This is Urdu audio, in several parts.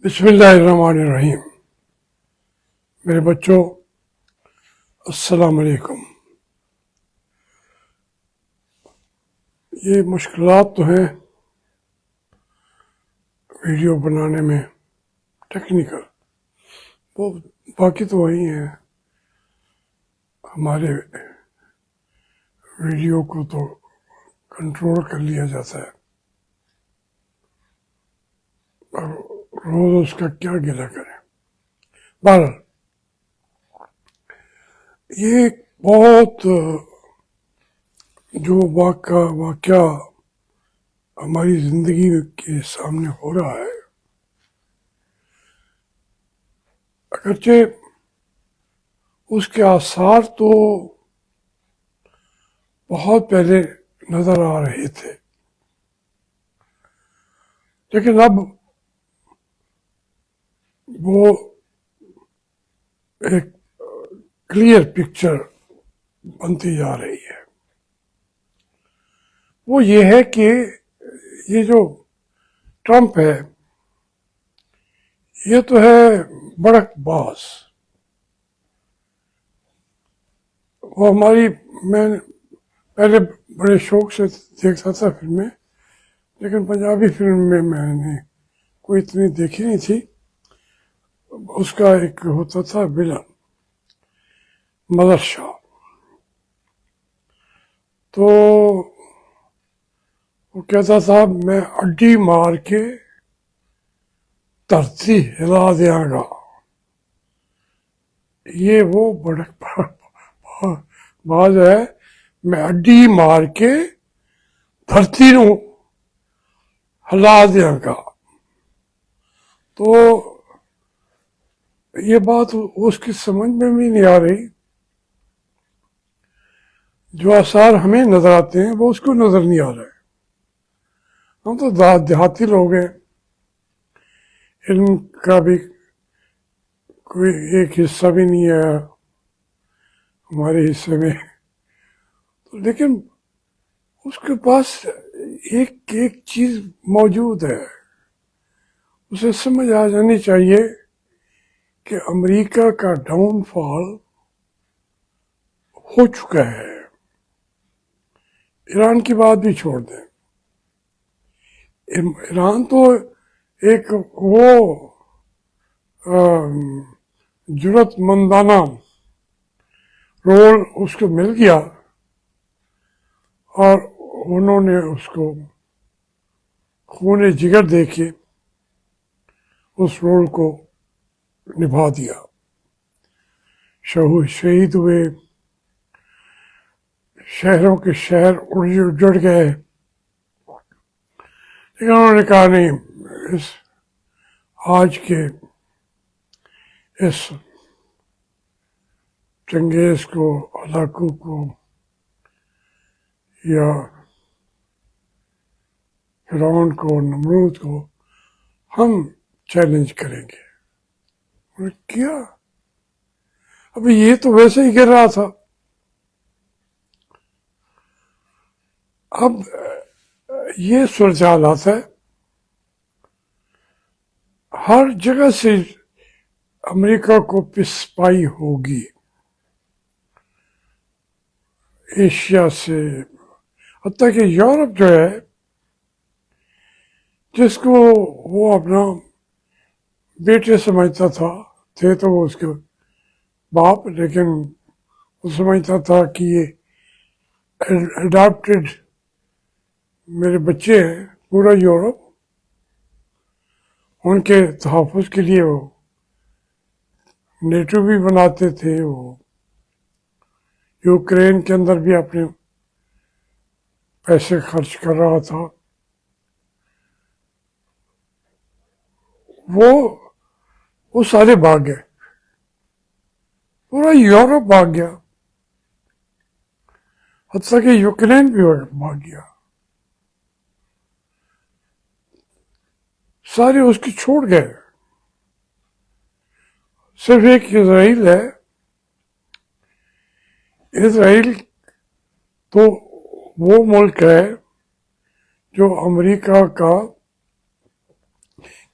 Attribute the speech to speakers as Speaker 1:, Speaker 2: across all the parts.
Speaker 1: بسم اللہ الرحمن الرحیم۔ میرے بچوں، السلام علیکم۔ یہ مشکلات تو ہیں ویڈیو بنانے میں، ٹیکنیکل، وہ باقی تو وہی ہیں۔ ہمارے ویڈیو کو تو کنٹرول کر لیا جاتا ہے، اور روز اس کا کیا گلہ کریں۔ بہرحال یہ ایک بہت جو واقعہ ہماری زندگی کے سامنے ہو رہا ہے، اگرچہ اس کے آثار تو بہت پہلے نظر آ رہے تھے، لیکن اب وہ ایک کلیئر پکچر بنتی جا رہی ہے۔ وہ یہ ہے کہ یہ جو ٹرمپ ہے، یہ تو ہے بڑک باز۔ وہ میں پہلے بڑے شوق سے دیکھتا تھا فلمیں، لیکن پنجابی فلم میں نے کوئی اتنی دیکھی نہیں تھی۔ اس کا ایک ہوتا تھا ولن، مظہر شاہ، تو وہ کہتا تھا میں اڈی مار کے دھرتی ہلا دیا گا۔ یہ وہ بڑک باز ہے، میں اڈی مار کے دھرتی نو ہلا دیا گا۔ تو یہ بات اس کی سمجھ میں بھی نہیں آ رہی۔ جو آثار ہمیں نظر آتے ہیں وہ اس کو نظر نہیں آ رہے۔ ہم تو دیہاتی لوگ ہیں، علم کا بھی کوئی ایک حصہ بھی نہیں ہے ہمارے حصے میں، لیکن اس کے پاس ایک چیز موجود ہے۔ اسے سمجھ آ جانی چاہیے کہ امریکہ کا ڈاؤن فال ہو چکا ہے۔ ایران کی بات بھی چھوڑ دیں، ایران تو ایک وہ جرات مندانہ رول اس کو مل گیا، اور انہوں نے اس کو خون جگر دے کے اس رول کو نبھا دیا۔ شہید ہوئے، شہروں کے شہر اجڑ گئے، لیکن انہوں نے کہا نہیں، آج کے اس چنگیز کو، ہلاکو کو، یا فرعون کو، نمرود کو ہم چیلنج کریں گے۔ انہوں نے کیا۔ ابھی یہ تو ویسے ہی گر رہا تھا۔ اب یہ صورتحالات ہے، ہر جگہ سے امریکہ کو پسپائی ہوگی، ایشیا سے، حتیٰ کہ یورپ جو ہے، جس کو وہ اپنا بیٹے سمجھتا تھے تو وہ اس کے باپ، لیکن وہ سمجھتا تھا کہ یہ اڈاپٹیڈ میرے بچے ہیں، پورا یورپ، ان کے تحفظ کے لیے وہ نیٹو بھی بناتے تھے، وہ یوکرین کے اندر بھی اپنے پیسے خرچ کر رہا تھا۔ وہ سارے بھاگ گئے، پورا یورپ بھاگ گیا، حتیٰ کہ یوکرین بھی بھاگ گیا، سارے اس کی چھوڑ گئے۔ صرف ایک اسرائیل ہے۔ اسرائیل تو وہ ملک ہے جو امریکہ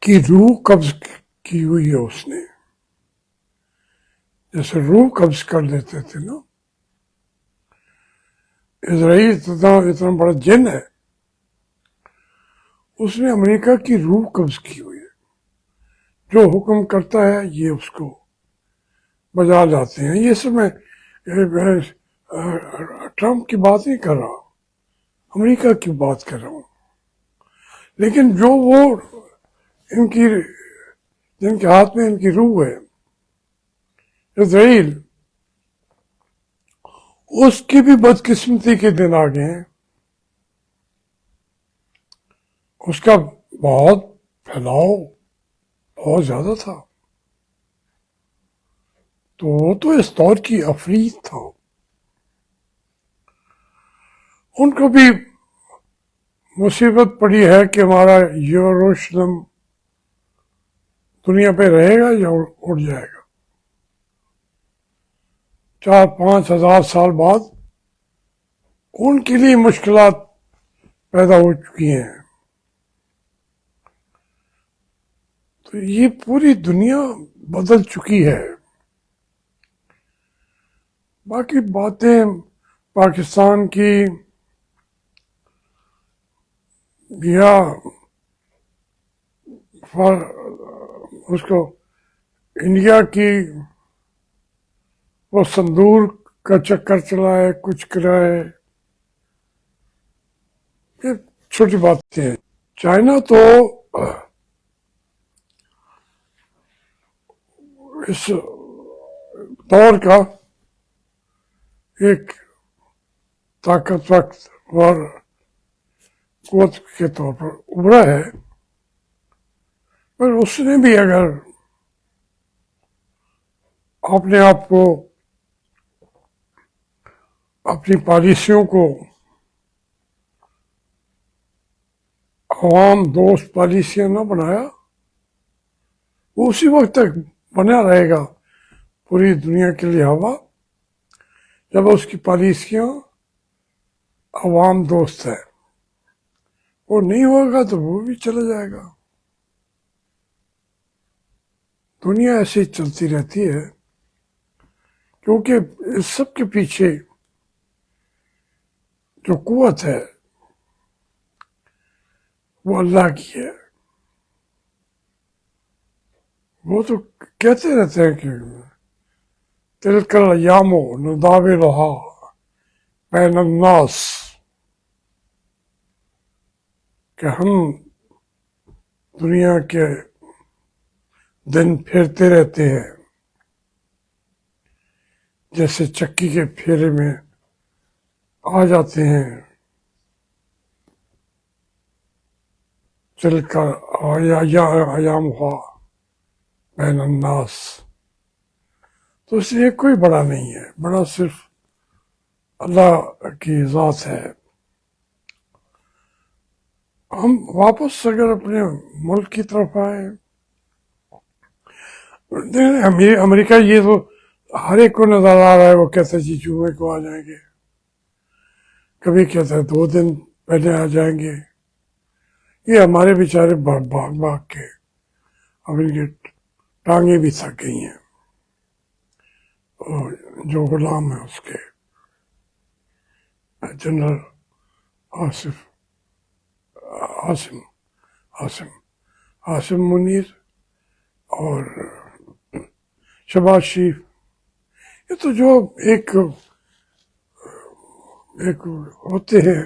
Speaker 1: کی روح قبض کی ہوئی ہے اس نے. جیسے روح قبض کر لیتے تھے نا. اسرائیل اتنا بڑا جن ہے, اس نے امریکہ کی روح قبض کی ہوئی ہے. جو حکم کرتا ہے یہ اس کو بجا لاتے ہیں. یہ سب میں ٹرمپ کی بات نہیں کر رہا, امریکہ کی بات کر رہا ہوں. لیکن جو وہ ان کی جن کے ہاتھ میں ان کی روح ہے, اسرائیل, اس کی بھی بدقسمتی کے دن آ گئے ہیں. اس کا بہت پھیلاؤ بہت زیادہ تھا, تو وہ تو اس دور کی عفریت تھا. ان کو بھی مصیبت پڑی ہے کہ ہمارا یروشلم دنیا پہ رہے گا یا اڑ جائے گا. 4-5 ہزار سال بعد ان کے لیے مشکلات پیدا ہو چکی ہیں. تو یہ پوری دنیا بدل چکی ہے. باقی باتیں پاکستان کی یا اس کو انڈیا کی وہ صندور کا چکر چلائے, کچھ کرائے, یہ چھوٹی باتیں ہیں. چائنا تو اس دور کا ایک طاقتور قوت کے طور پر ابھرا ہے, پر اس نے بھی اگر اپنے آپ کو اپنی پالیسیوں کو عوام دوست پالیسیاں نہ بنایا, وہ اسی وقت تک بنا رہے گا پوری دنیا کے لیے ہوا جب اس کی پالیسیاں عوام دوست ہے. وہ نہیں ہوگا تو وہ بھی چلا جائے گا. دنیا ایسے ہی چلتی رہتی ہے, کیونکہ اس سب کے پیچھے جو قوت ہے وہ اللہ کی ہے. وہ تو کہتے رہتے ہیں کہ تلک الایام نداولھا بین الناس, کہ ہم دنیا کے دن پھیرتے رہتے ہیں جیسے چکی کے پھیرے میں آ جاتے ہیں. تلک ایامھا بین الناس. تو اس لیے کوئی بڑا نہیں ہے, بڑا صرف اللہ کی ذات ہے. ہم واپس اگر اپنے ملک کی طرف آئے, امریکہ یہ تو ہر ایک کو نظر آ رہا ہے, وہ کہتے جی جمعے کو آ جائیں گے, کبھی کہتے ہیں 2 دن پہلے آ جائیں گے. یہ ہمارے بیچارے بھاگ کے اب ان کی ٹانگیں بھی تھک گئی ہیں, اور جو غلام ہیں اس کے جنرل عاصم منیر اور شہباز شریف, یہ تو جو ایک ہوتے ہیں,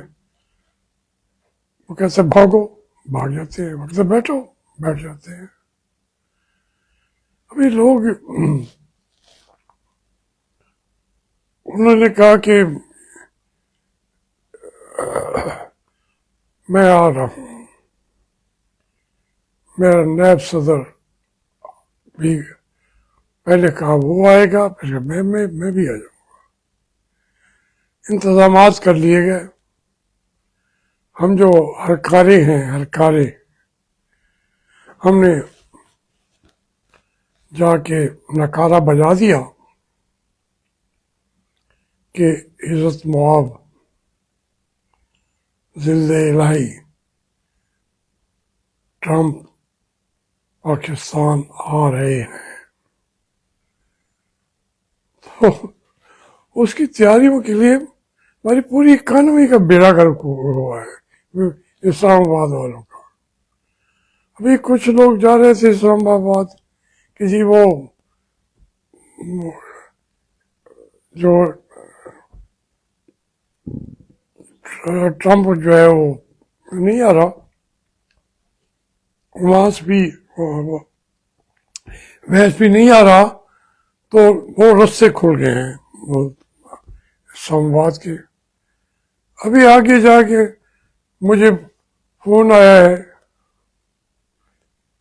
Speaker 1: وہ کیسے بھاگو بھاگ جاتے ہیں, وقت بیٹھو بیٹھ جاتے ہیں. ابھی لوگ انہوں نے کہا کہ میں آ رہا ہوں, میرا نائب صدر بھی پہلے کہا وہ آئے گا, پھر میں بھی آ جاؤں گا. انتظامات کر لیے گئے. ہم جو ہرکارے ہیں, ہم نے جا کے نکارہ بجا دیا کہ عزت مواب ذل الہی ٹرمپ پاکستان آ رہے ہیں، تو اس کی تیاریوں کے لیے ہماری پوری اکانومی کا بیڑا گرک ہوا ہے اسلام آباد والوں کا۔ ابھی کچھ لوگ جا رہے تھے اسلام آباد کہ جی وہ جو ٹرمپ جو ہے وہ نہیں آ رہا، وہاں سے بھی ویس بھی نہیں آ رہا، تو وہ رستے کھل گئے ہیں وہ اسلام آباد کے۔ ابھی آگے جا کے مجھے فون آیا ہے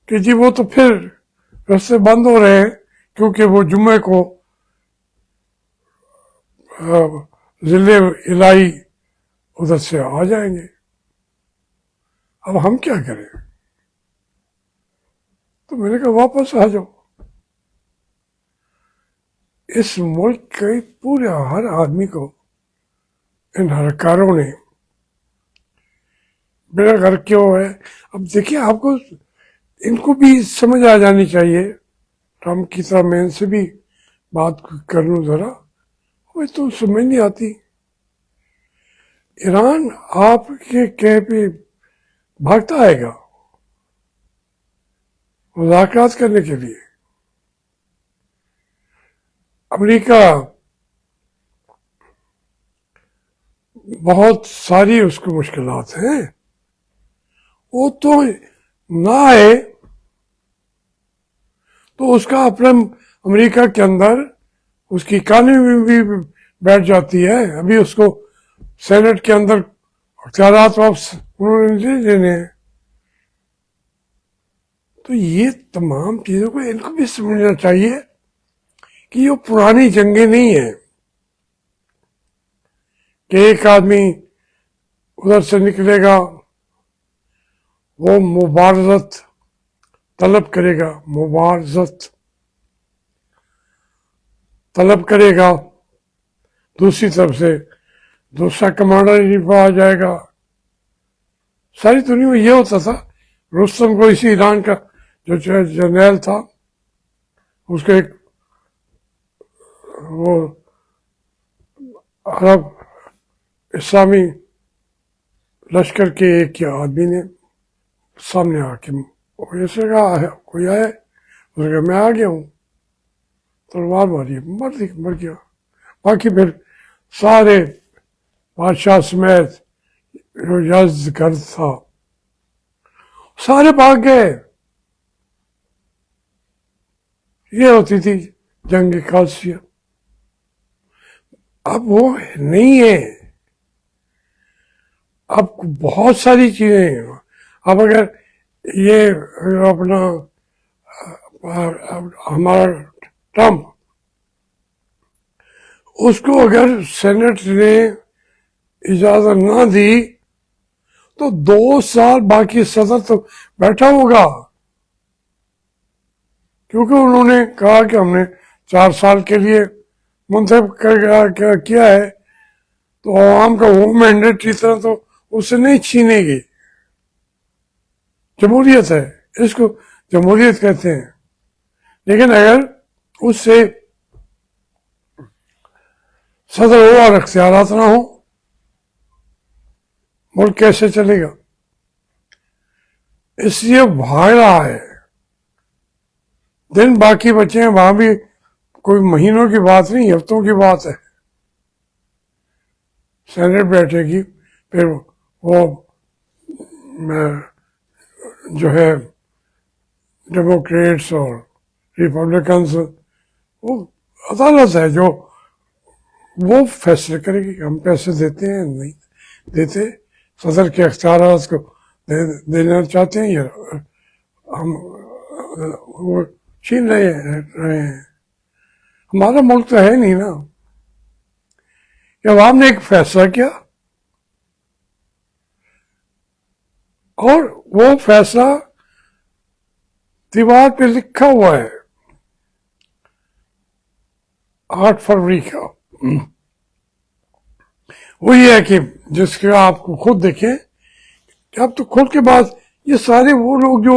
Speaker 1: کہ جی وہ تو پھر رستے بند ہو رہے ہیں، کیونکہ وہ جمعے کو ضلع الہی ادھر سے آ جائیں گے۔ اب ہم کیا کریں؟ تو میں نے کہا واپس آ جاؤ۔ اس ملک کے پورے ہر آدمی کو ان ہرکاروں نے بیڑا گرک کیا ہوا ہے۔ اب دیکھیے، آپ کو ان کو بھی سمجھ آ جانی چاہیے، ٹرمپ کی طرح میں ان سے بھی بات کر لوں ذرا، وہ تو سمجھ نہیں آتی۔ ایران آپ کے کہے پہ بھاگتا آئے گا مذاکرات کرنے کے لیے۔ امریکہ بہت ساری اس کو مشکلات ہیں، وہ تو نہ آئے تو اس کا اپنا امریکہ کے اندر اس کی اکانومی بھی بیٹھ جاتی ہے۔ ابھی اس کو سینٹ کے اندر اختیارات واپس انہوں نے لے لینے ہیں۔ تو یہ تمام چیزوں کو ان کو بھی سمجھنا چاہیے کہ یہ پرانی جنگیں نہیں ہیں کہ ایک آدمی ادھر سے نکلے گا، وہ مبارزت طلب کرے گا، مبارزت طلب کرے گا، دوسری طرف سے دوسرا کمانڈر آ جائے گا۔ ساری دنیا میں یہ ہوتا تھا۔ رستم کو اسی ایران کا جو جرنیل تھا، اس کے ایک وہ عرب اسلامی لشکر کے ایک آدمی نے سامنے آ کے ایسے کہا، کوئی آئے، اس نے کہا میں آ گیا ہوں، تلوار ماری، مر گیا۔ باقی پھر سارے بادشاہ سمیت جو یزدگرد تھا سارے بھاگ گئے۔ یہ ہوتی تھی جنگ قادسیہ۔ اب وہ نہیں ہے، اب بہت ساری چیزیں ہیں۔ اب اگر یہ اپنا ہمارا ٹرمپ، اس کو اگر سینٹ نے اجازت نہ دی تو 2 سال باقی صدر تو بیٹھا ہوگا، کیونکہ انہوں نے کہا کہ ہم نے 4 سال کے لیے منتخب کیا ہے، تو عوام کا وہ مینڈیٹ کی طرح تو اسے نہیں چھینے گی۔ جمہوریت ہے، اس کو جمہوریت کہتے ہیں۔ لیکن اگر اس سے صدر ہو اور اختیارات نہ ہو، ملک کیسے چلے گا؟ اس لیے بھاگ رہا ہے۔ دن باقی بچے ہیں، وہاں بھی کوئی مہینوں کی بات نہیں، ہفتوں کی بات ہے۔ سینٹ بیٹھے گی، پھر وہ جو ہے ڈیموکریٹس اور ریپبلکنس، وہ عدالت ہے جو وہ فیصلے کرے گی کہ ہم پیسے دیتے ہیں نہیں دیتے، صدر کے اختیارات کو دینا چاہتے ہیں یا ہم وہ چھین رہے ہیں۔ ہمارا ملک تو ہے نہیں نا کہ عوام نے ایک فیصلہ کیا اور وہ فیصلہ دیوار پہ لکھا ہوا ہے 8 فروری کا۔ وہ یہ ہے کہ جس کے آپ کو خود دیکھیں کہ اب تو کھل کے بعد یہ سارے وہ لوگ جو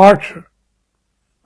Speaker 1: 8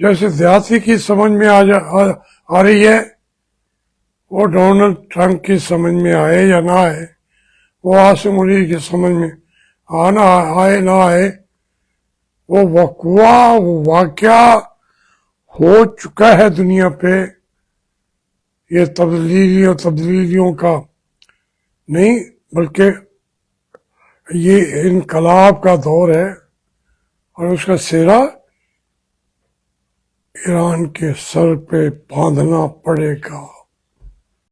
Speaker 1: جیسے دیہاتی کی سمجھ میں آ رہی ہے، وہ ڈونلڈ ٹرمپ کی سمجھ میں آئے یا نہ آئے، وہ عاصم علی کی سمجھ میں آئے نہ آئے، وہ وقوع، وہ واقعہ ہو چکا ہے دنیا پہ. یہ تبدیلیوں کا نہیں، بلکہ یہ انقلاب کا دور ہے، اور اس کا سہرا ایران کے سر پہ باندھنا پڑے گا.